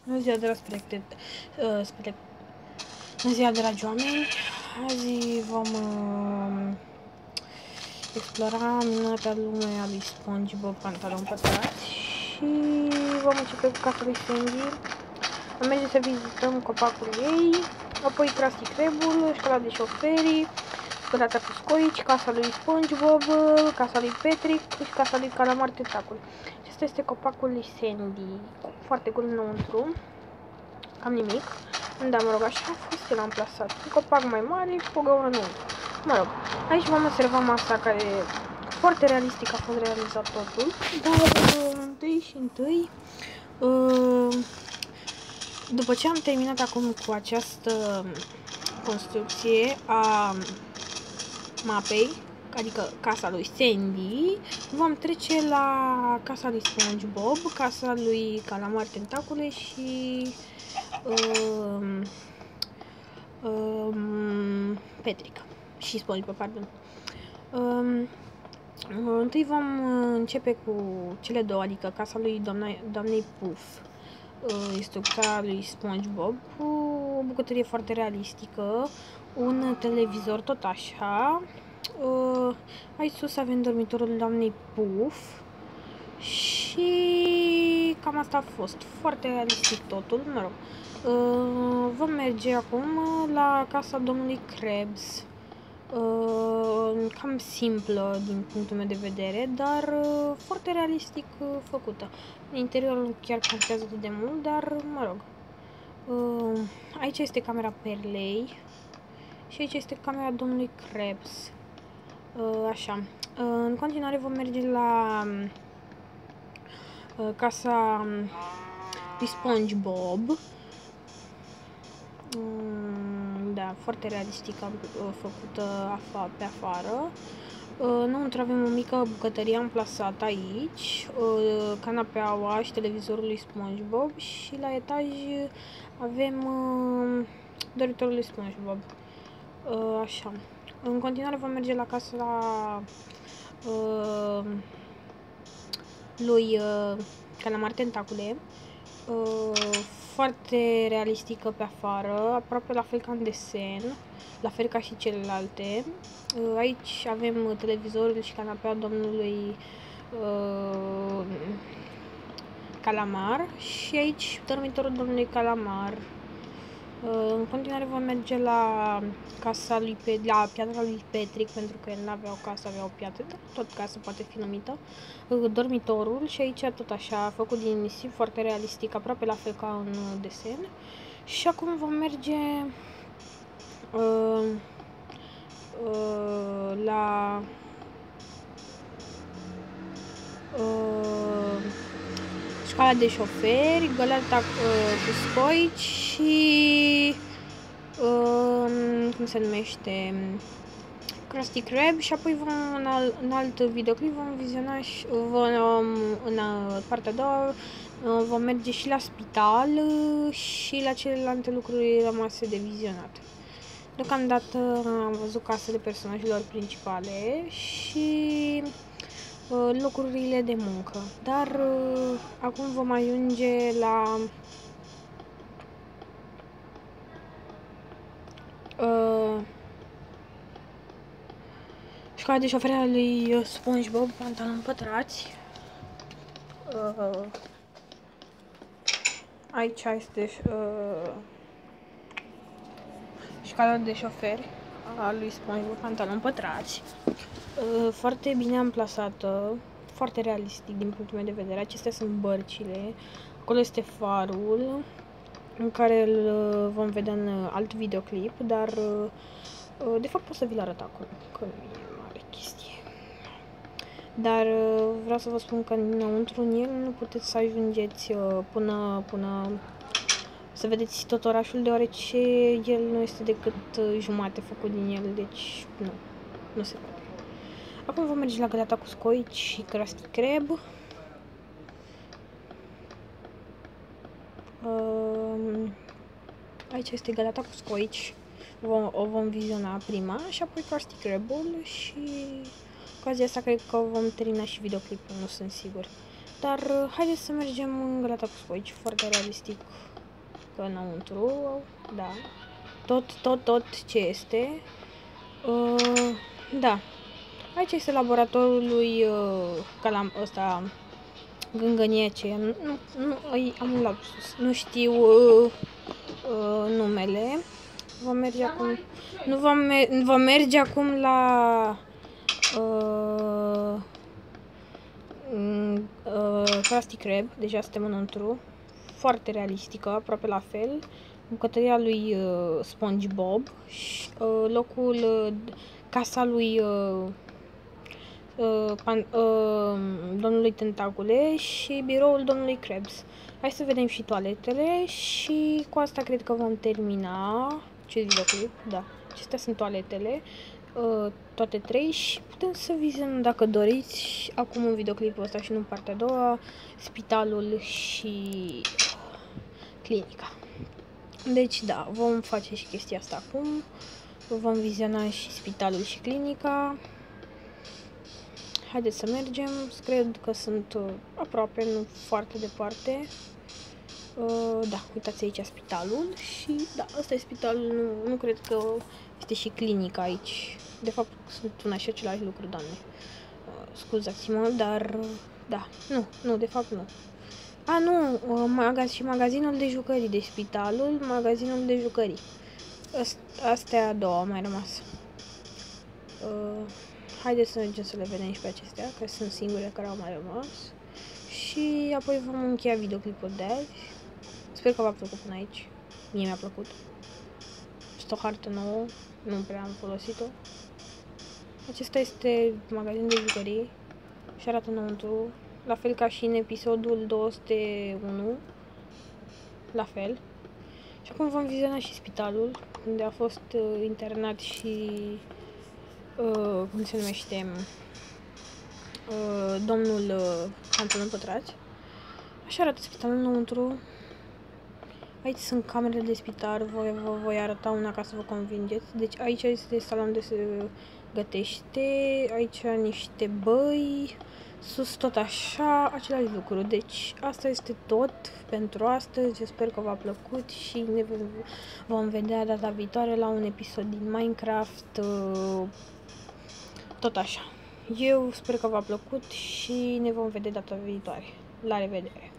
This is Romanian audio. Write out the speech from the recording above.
Bună ziua, dragi Bună ziua, dragi oameni! Azi vom explora minunata lume a lui SpongeBob Pantaloni Pătrați și vom începe cu casa lui Sandy. Vom merge să vizităm copacul ei, apoi Krusty Krabul, școala de șoferi, gălata cu scoici, casa lui SpongeBob, casa lui Patrick și casa lui Calamar Tentacul. Acesta este copacul lui Sandy, foarte gol înăuntru, cam nimic. Da, mă rog, așa a fost el amplasat. Un copac mai mare, cu o gaură înăuntru. Mă rog, aici vom observa masa care foarte realistic a fost realizat totul. Dar întâi, după ce am terminat acum cu această construcție a mapei, adică casa lui Sandy, vom trece la casa lui SpongeBob, casa lui Calamar Tentacule și Patrick și SpongeBob, pardon. Întâi vom începe cu cele două, adică casa lui doamnei Puff. Este o casa lui SpongeBob cu o bucătărie foarte realistică, un televizor tot așa. Aici sus avem dormitorul doamnei Puff și cam asta a fost. Foarte realistic totul, mă rog. Vom merge acum la casa domnului Krabs. Cam simplă din punctul meu de vedere, dar foarte realistic făcută. Interiorul chiar contează atât de mult, dar mă rog. Aici este camera Perlei și aici este camera domnului Krabs. Așa. În continuare vom merge la casa lui SpongeBob. Da, foarte realistic făcută pe afară. Înăuntru avem o mică bucătărie amplasată aici, canapeaua și televizorul lui SpongeBob și la etaj avem dormitorul lui SpongeBob. Așa. În continuare vom merge la casa lui Calamar Tentacule. Foarte realistică pe afară, aproape la fel ca în desen, la fel ca și celelalte. Aici avem televizorul și canapea domnului Calamar și aici dormitorul domnului Calamar. În continuare vom merge la casa lui la piatra lui Patrick, pentru că el nu avea o casă, avea o piatră, dar tot casă poate fi numită. Dormitorul și aici tot așa, făcut din nisip, foarte realistic, aproape la fel ca în desen. Și acum vom merge la școala de șoferi, găleata cu scoici și cum se numește, Krusty Krab. Și apoi în alt videoclip vom viziona și în partea a doua vom merge și la spital și la celelalte lucruri rămase de vizionat. Deocamdată am văzut casele personajelor principale și locurile de muncă, dar acum vom ajunge la școala de șoferi a lui SpongeBob Pantaloni Pătrați. Aici este școala de șoferi a lui SpongeBob Pantaloni Pătrați. Foarte bine amplasată, foarte realistic din punctul meu de vedere. Acestea sunt bărcile, acolo este farul, în care îl vom vedea în alt videoclip, dar de fapt pot să vi-l arăt acolo, că nu e mare chestie. Dar vreau să vă spun că înăuntru în el nu puteți să ajungeți până să vedeți tot orașul, deoarece el nu este decât jumate făcut din el, deci nu se poate. Acum vom merge la găleata cu scoici și Krusty Krab. Aici este găleata cu scoici, o vom viziona prima și apoi Krusty Krabul și cu ocazia asta cred că vom termina și videoclipul, nu sunt sigur. Dar haideți să mergem în găleata cu scoici, foarte realistic că înăuntru, da, tot ce este. Da, aici este laboratorul lui Calam, ăsta, Gângăniece, am un lapsus, nu știu numele. Vom merge acum, nu vom merge acum la Krusty Krab, deja suntem înăuntru, foarte realistică, aproape la fel. Bucătăria lui SpongeBob, și, locul, casa lui domnului Tentacule și biroul domnului Krabs. Hai să vedem și toaletele și cu asta cred că vom termina acest videoclip. Da, acestea sunt toaletele, toate 3 și putem să vizionăm, dacă doriți, acum în videoclipul ăsta și nu în partea a doua, spitalul și clinica. Deci da, vom face și chestia asta acum, vom viziona și spitalul și clinica. Haideți să mergem, cred că sunt aproape, nu foarte departe. Da, uitați aici spitalul și da, ăsta e spitalul, nu cred că este și clinica aici. De fapt, sunt una și același lucru, doamne. Scuzați-mă, dar da, nu, de fapt nu. A, nu, și magazinul de jucării, deci spitalul, magazinul de jucării. Astea două au mai rămas. Haideți să mergem să le vedem și pe acestea, că sunt singure care au mai rămas. Și apoi vom încheia videoclipul de azi. Sper că v-a plăcut până aici. Mie mi-a plăcut. Este o hartă nouă, nu prea am folosit-o. Acesta este magazinul de jucării și arată înăuntru, la fel ca și în episodul 201. La fel. Și acum vom viziona și spitalul, unde a fost internat și cum se numește, domnul Pantalon Pătrați. Așa arată spitalul înăuntru. Aici sunt camerele de spital, vă voi arăta una ca să vă convingeți. Deci aici este salon unde se gătește, aici niște băi, sus tot așa, același lucru. Deci asta este tot pentru astăzi, eu sper că v-a plăcut și ne vom vedea data viitoare la un episod din Minecraft, tot așa. Eu sper că v-a plăcut și ne vom vedea data viitoare. La revedere!